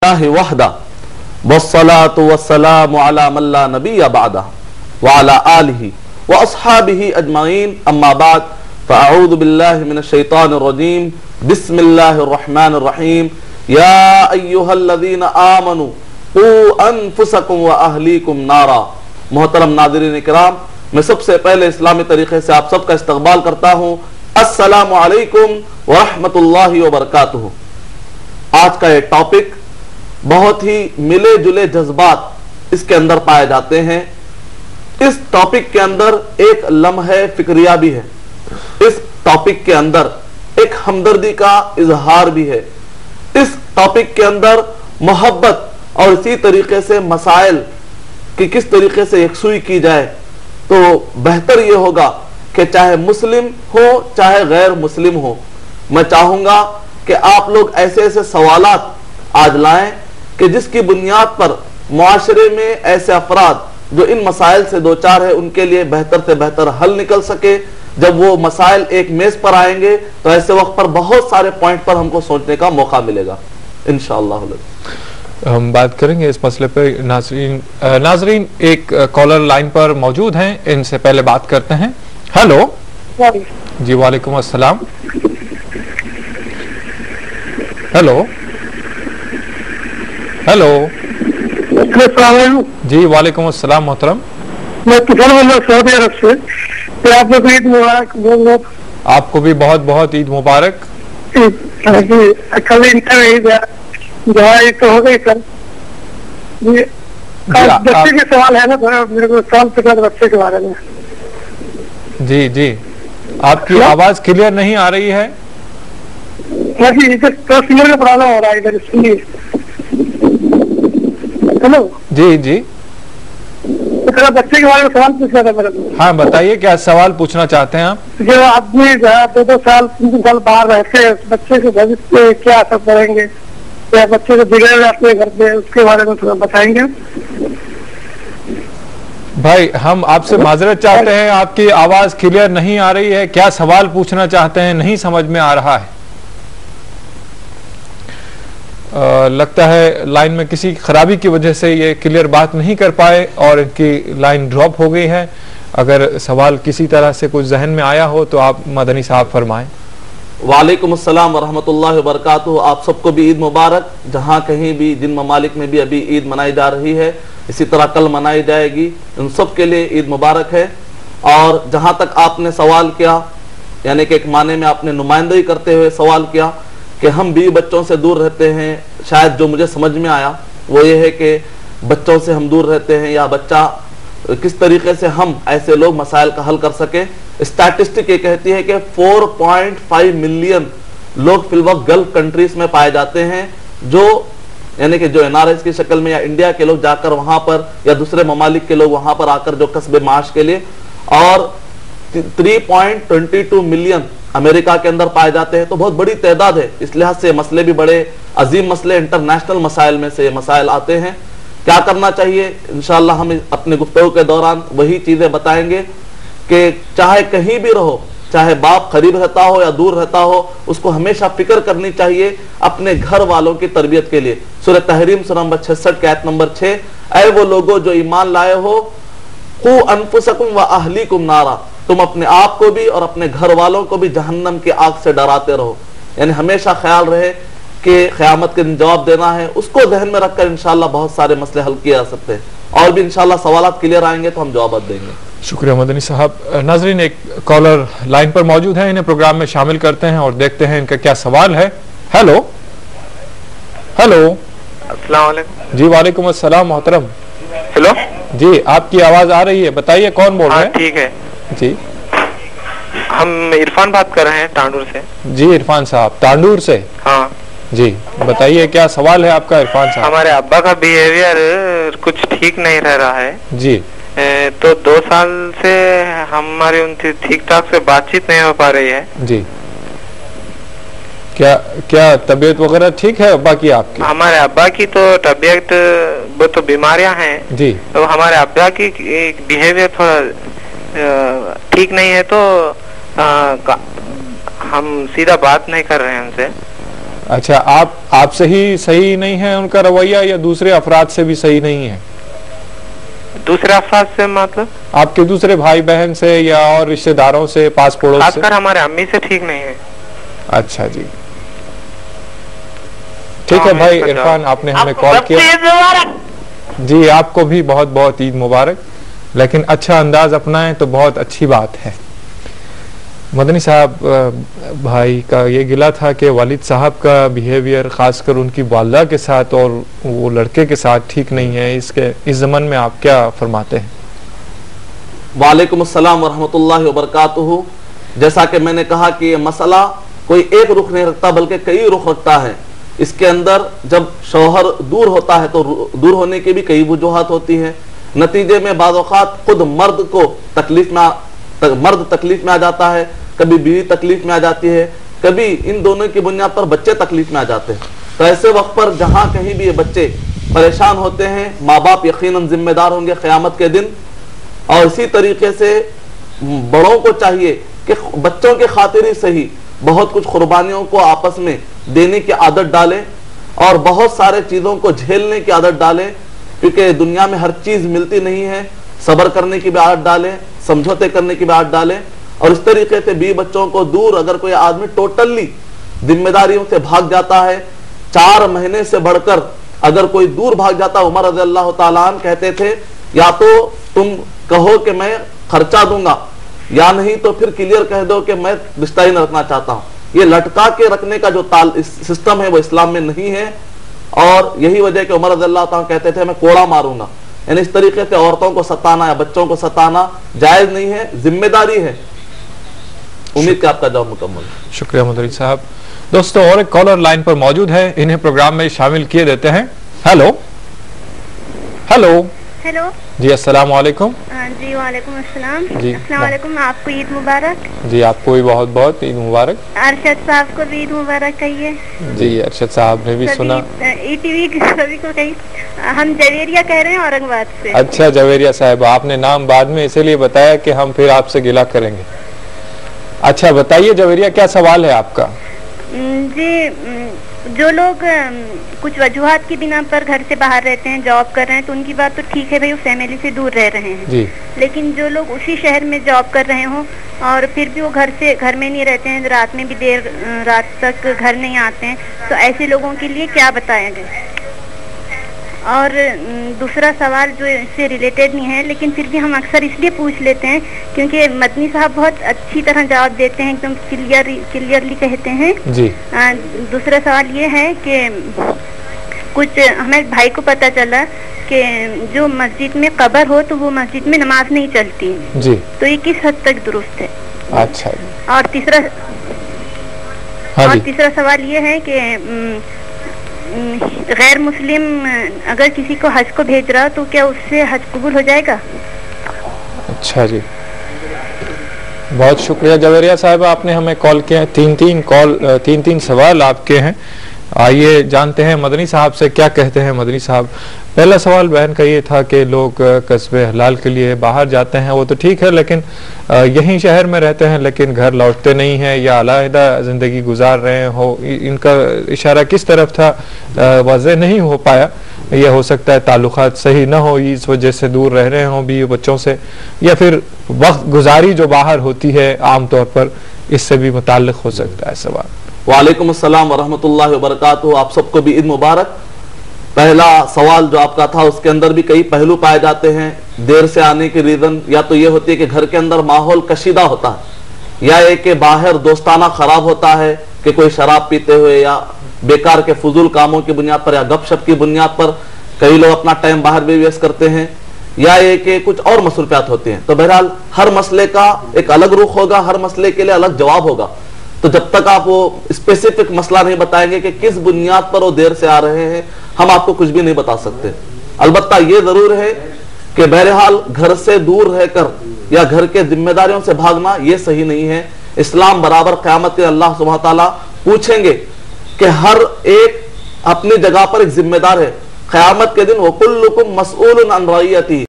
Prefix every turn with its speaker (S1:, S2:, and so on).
S1: वहदा वस्सलातु वस्सलामु अला मन ला नबिय्य बअदा व अला आलिहि व अस्हाबिहि अजमईन अम्मा बाद फअऊज़ु बिल्लाहि मिनश शैतानिर रजीम बिस्मिल्लाहिर रहमानिर रहीम या अय्युहल्लज़ीना आमनू क़ू अनफुसकुम व अहलीकुम नारा। मोहतरम नाज़रीन इकराम, मैं सबसे पहले इस्लामी तरीके से आप सबका इस्तक़बाल करता हूँ। अस्सलामु अलैकुम व रहमतुल्लाहि व बरकातुहू। आज का ये टॉपिक बहुत ही मिले जुले जज्बात इसके अंदर पाए जाते हैं। इस टॉपिक के अंदर एक लम्हे फिक्रिया भी है, इस टॉपिक के अंदर एक हमदर्दी का इजहार भी है, इस टॉपिक के अंदर मोहब्बत और इसी तरीके से मसाइल कि किस तरीके से यकसुई की जाए। तो बेहतर यह होगा कि चाहे मुस्लिम हो चाहे गैर मुस्लिम हो, मैं चाहूंगा कि आप लोग ऐसे ऐसे सवालात आज लाएं कि जिसकी बुनियाद पर मुआशरे में ऐसे अफराद जो इन मसाइल से दो चार है उनके लिए बेहतर से बेहतर हल निकल सके। जब वो मसाइल एक मेज पर आएंगे तो ऐसे वक्त पर बहुत सारे पॉइंट पर हमको सोचने का मौका मिलेगा इंशाअल्लाह।
S2: हम बात करेंगे इस मसले पे। नाजरीन एक कॉलर लाइन पर मौजूद हैं, इनसे पहले बात करते हैं। हेलो जी, वालेकुम अस्सलाम। हेलो हेलो जी, वालेकुम अस्सलाम मोहतरम।
S3: मैं तुफान बोल रहा हूँ सऊदी अरब से। तो आप लोग ईद मुबारक बोल रहे।
S2: आपको भी बहुत बहुत ईद मुबारक।
S3: कल ईद तो हो गई सर। बच्चे के सवाल है ना, थोड़ा मेरे को सवाल पूछा था बच्चे के बारे में।
S2: जी जी, आपकी आवाज क्लियर नहीं आ रही है।
S3: इधर तो सिग्नल का प्रॉब्लम हो रहा है इधर, इसलिए। हेलो
S2: जी जी,
S3: तो बच्चे के बारे में सवाल पूछना था मेरे को।
S2: हाँ बताइए, क्या सवाल पूछना चाहते हैं आप?
S3: जो आदमी 2-2 साल 3 साल बाहर रहते हैं, बच्चे के भविष्य पे क्या असर पड़ेंगे या बच्चे को बिगड़ जाते हैं घर पे, उसके बारे में थोड़ा बताएंगे।
S2: भाई हम आपसे माजरत चाहते हैं, आपकी आवाज क्लियर नहीं आ रही है। क्या सवाल पूछना चाहते हैं, नहीं समझ में आ रहा है। लगता है लाइन में किसी खराबी की वजह से ये क्लियर बात नहीं कर पाए और इनकी लाइन ड्रॉप हो गई है। अगर सवाल किसी तरह से कुछ जहन में आया हो तो आप मदनी साहब फरमाएं।
S1: वालेकुम अस्सलाम व रहमतुल्लाहि व बरकातुहू। आप सबको भी ईद मुबारक। जहाँ कहीं भी जिन ममालिक में भी अभी ईद मनाई जा रही है, इसी तरह कल मनाई जाएगी, उन सब के लिए ईद मुबारक है। और जहाँ तक आपने सवाल किया, यानी कि एक माने में आपने नुमाइंदगी करते हुए सवाल किया कि हम बीवी बच्चों से दूर रहते हैं, शायद जो मुझे समझ में आया वो ये है कि बच्चों से हम दूर रहते हैं या बच्चा किस तरीके से हम ऐसे लोग मसाइल का हल कर सके। स्टैटिस्टिक ये कहती है कि 4.5 मिलियन लोग फिलवक्त गल्फ कंट्रीज में पाए जाते हैं, जो यानी कि जो एनआरएस की शक्ल में या इंडिया के लोग जाकर वहां पर या दूसरे ममालिक के लोग वहां पर आकर जो कस्बे माश के लिए, और 3.22 मिलियन अमेरिका के अंदर पाए जाते हैं। तो बहुत बड़ी तादाद है। इस लिहाज से मसले भी बड़े अजीम मसले, इंटरनेशनल मसाइल में से ये मसाइल आते हैं। क्या करना चाहिए, इंशाअल्लाह हम अपने गुफ्तगू के दौरान वही चीजें बताएंगे कि चाहे कहीं भी रहो, चाहे बाप करीब रहता हो या दूर रहता हो, उसको हमेशा फिक्र करनी चाहिए अपने घर वालों की तरबियत के लिए। सूरह तहरीम सूरह नंबर 66 के आयत नंबर 6, ऐ वो लोगों जो ईमान लाए हो, क़ू अनफुसकुम व अहलीकुम नारा, तुम अपने आप को भी और अपने घर वालों को भी जहन्नम की आग से डराते रहो। यानी हमेशा ख्याल रहे कि क़यामत के दिन जवाब देना है, उसको ध्यान में रखकर इंशाअल्लाह बहुत सारे मसले हल किए जा सकते हैं। और भी इंशाअल्लाह सवालात क्लियर आएंगे तो हम जवाब देंगे।
S2: शुक्रिया मदनी साहब। नाजरीन एक कॉलर लाइन पर मौजूद है, इन्हें प्रोग्राम में शामिल करते हैं और देखते हैं इनका क्या सवाल है। हेलो हेलो,
S4: अस्सलाम वालेकुम।
S2: जी वालेकुम अस्सलाम मोहतरम।
S4: हेलो
S2: जी, आपकी आवाज आ रही है, बताइए कौन बोल रहे हैं?
S4: ठीक है
S2: जी,
S4: हम इरफान बात कर रहे हैं तांडूर से।
S2: जी इरफान साहब तांडूर से।
S4: हाँ
S2: जी बताइए, क्या सवाल है आपका इरफान साहब?
S4: हमारे अब्बा का बिहेवियर कुछ ठीक नहीं रह रहा है
S2: जी।
S4: तो 2 साल से हमारी उनसे ठीक ठाक से बातचीत नहीं हो पा रही है
S2: जी। क्या तबीयत वगैरह ठीक है अब्बा की आपकी?
S4: हमारे अब्बा की तो तबीयत, वो तो बीमारियां हैं
S2: जी।
S4: तो हमारे अब्बा की बिहेवियर थोड़ा ठीक नहीं है, तो हम सीधा बात नहीं कर रहे हैं उनसे।
S2: अच्छा, आपसे ही सही नहीं है उनका रवैया या दूसरे अफराद से भी सही नहीं है?
S4: दूसरे अफराद से मतलब?
S2: आपके दूसरे भाई बहन से या और रिश्तेदारों से, पास पड़ोस से?
S4: खासकर हमारे अम्मी से ठीक नहीं है।
S2: अच्छा जी, ठीक है भाई इरफान, आपने हमें कॉल किया। जी, आपको भी बहुत बहुत ईद मुबारक। लेकिन अच्छा अंदाज अपनाएं तो बहुत अच्छी बात है। मदनी साहब, भाई का ये गिला था कि वालिद साहब का बिहेवियर खासकर उनकी वालिदा के साथ और वो लड़के के साथ ठीक नहीं है। इस ज़मन में आप क्या फरमाते हैं?
S1: वालेकुम अस्सलाम वरहमतुल्लाहि वबरकातुहू। जैसा कि मैंने कहा कि ये मसला कोई एक रुख नहीं रखता बल्कि कई रुख रखता है। इसके अंदर जब शौहर दूर होता है तो दूर होने की भी कई वजूहात होती हैं। नतीजे में बाज़ औक़ात खुद मर्द को मर्द तकलीफ में आ जाता है, कभी बीवी तकलीफ में आ जाती है, कभी इन दोनों की बुनियाद पर बच्चे तकलीफ में आ जाते हैं। तो ऐसे वक्त पर जहां कहीं भी ये बच्चे परेशान होते हैं, माँ बाप यकीनन जिम्मेदार होंगे क़यामत के दिन। और इसी तरीके से बड़ों को चाहिए कि बच्चों के खातिर ही सही बहुत कुछ कुर्बानियों को आपस में देने की आदत डालें और बहुत सारे चीज़ों को झेलने की आदत डालें, क्योंकि दुनिया में हर चीज़ मिलती नहीं है। सब्र करने की भी आदत डालें, समझौते करने की भी आदत डालें। और इस तरीके से भी बच्चों को दूर, अगर कोई आदमी टोटली जिम्मेदारियों से भाग जाता है, 4 महीने से बढ़कर अगर कोई दूर भाग जाता, उमर रज़ी अल्लाह तआला अन्हु कहते थे या तो तुम कहो कि मैं खर्चा दूंगा या नहीं तो फिर क्लियर कह दो कि मैं रिश्ता ही न रखना चाहता हूँ। ये लटका के रखने का जो सिस्टम है वो इस्लाम में नहीं है। और यही वजह कि उमर रज़ी अल्लाह तआला कहते थे मैं कोड़ा मारूंगा। यानी इस तरीके से औरतों को सताना या बच्चों को सताना जायज नहीं है, जिम्मेदारी है। उम्मीद कि आपका जवाब मुकम्मल।
S2: शुक्रिया मुदरी साहब। दोस्तों, और एक कॉलर लाइन पर मौजूद है, इन्हें प्रोग्राम में शामिल किए देते हैं। हेलो हेलो
S5: हेलो
S2: जी, अस्सलाम वालेकुम।
S5: जी वालेकुम अस्सलाम।
S2: जी,
S5: अस्सलाम वालेकुम। आपको ईद मुबारक।
S2: जी, आपको भी बहुत बहुत ईद मुबारक।
S5: अरशद साहब को भी ईद मुबारक कहिए।
S2: जी, अरशद साहब ने भी सुना।
S5: ईटीवी सभी को कहिए। हम जवेरिया कह रहे हैं औरंगाबाद से।
S2: अच्छा जवेरिया साहब, आपने नाम बाद में इसीलिए बताया कि हम फिर आपसे गिला करेंगे। अच्छा बताइए जवेरिया, क्या सवाल है आपका?
S5: जी, जो लोग कुछ वजूहात की बिना पर घर से बाहर रहते हैं, जॉब कर रहे हैं, तो उनकी बात तो ठीक है भाई, वो फैमिली से दूर रह रहे हैं
S2: जी।
S5: लेकिन जो लोग उसी शहर में जॉब कर रहे हों और फिर भी वो घर में नहीं रहते हैं, रात में भी देर रात तक घर नहीं आते हैं, तो ऐसे लोगों के लिए क्या बताया गया? और दूसरा सवाल जो इससे रिलेटेड नहीं है लेकिन फिर भी हम अक्सर इसलिए पूछ लेते हैं क्योंकि मदनी साहब बहुत अच्छी तरह जवाब देते हैं, एकदम क्लियरली कहते हैं
S2: जी।
S5: दूसरा सवाल ये है कि कुछ हमें भाई को पता चला कि जो मस्जिद में कब्र हो तो वो मस्जिद में नमाज नहीं चलती
S2: जी,
S5: तो ये किस हद तक दुरुस्त है?
S2: अच्छा।
S5: और तीसरा सवाल ये है कि गैर मुस्लिम अगर किसी को हज को भेज रहा तो क्या उससे हज कबूल हो जाएगा?
S2: अच्छा जी, बहुत शुक्रिया जवेरिया साहब, आपने हमें कॉल किया है। तीन सवाल आपके हैं। आइए जानते हैं मदनी साहब से क्या कहते हैं। मदनी साहब, पहला सवाल बहन का ये था कि लोग कस्बे हलाल के लिए बाहर जाते हैं, वो तो ठीक है, लेकिन यहीं शहर में रहते हैं लेकिन घर लौटते नहीं हैं या अलहदा जिंदगी गुजार रहे हो। इनका इशारा किस तरफ था वाज़ेह नहीं हो पाया। यह हो सकता है ताल्लुकात सही ना हो, इस वजह से दूर रह रहे हों बीवी बच्चों से, या फिर वक्त गुजारी जो बाहर होती है आम तौर पर, इससे भी मुताल्लिक हो सकता है सवाल।
S1: वालेकुम अस्सलाम वरहमतुल्लाहि वबरकातुहू। आप सबको भी ईद मुबारक। पहला सवाल जो आपका था उसके अंदर भी कई पहलू पाए जाते हैं। देर से आने की रीजन या तो ये होती है कि घर के अंदर माहौल कशीदा होता है, या एक के बाहर दोस्ताना खराब होता है कि कोई शराब पीते हुए या बेकार के फजूल कामों की बुनियाद पर या गपशप की बुनियाद पर कई लोग अपना टाइम बाहर भी वेस्ट करते हैं, या एक के कुछ और मसरूफियात होती हैं। तो बहरहाल हर मसले का एक अलग रुख होगा, हर मसले के लिए अलग जवाब होगा। तो जब तक आप वो स्पेसिफिक मसला नहीं बताएंगे कि किस बुनियाद पर वो देर से आ रहे हैं, हम आपको कुछ भी नहीं बता सकते। अलबत्ता ये जरूर है कि बहरहाल घर से दूर रहकर या घर के जिम्मेदारियों से भागना ये सही नहीं है। इस्लाम बराबर क़यामत के अल्लाह सुब्हानहू तआला पूछेंगे कि हर एक अपनी जगह पर एक जिम्मेदार है। क़यामत के दिन वकुल्लुकुम मसऊलुन अन रइयती,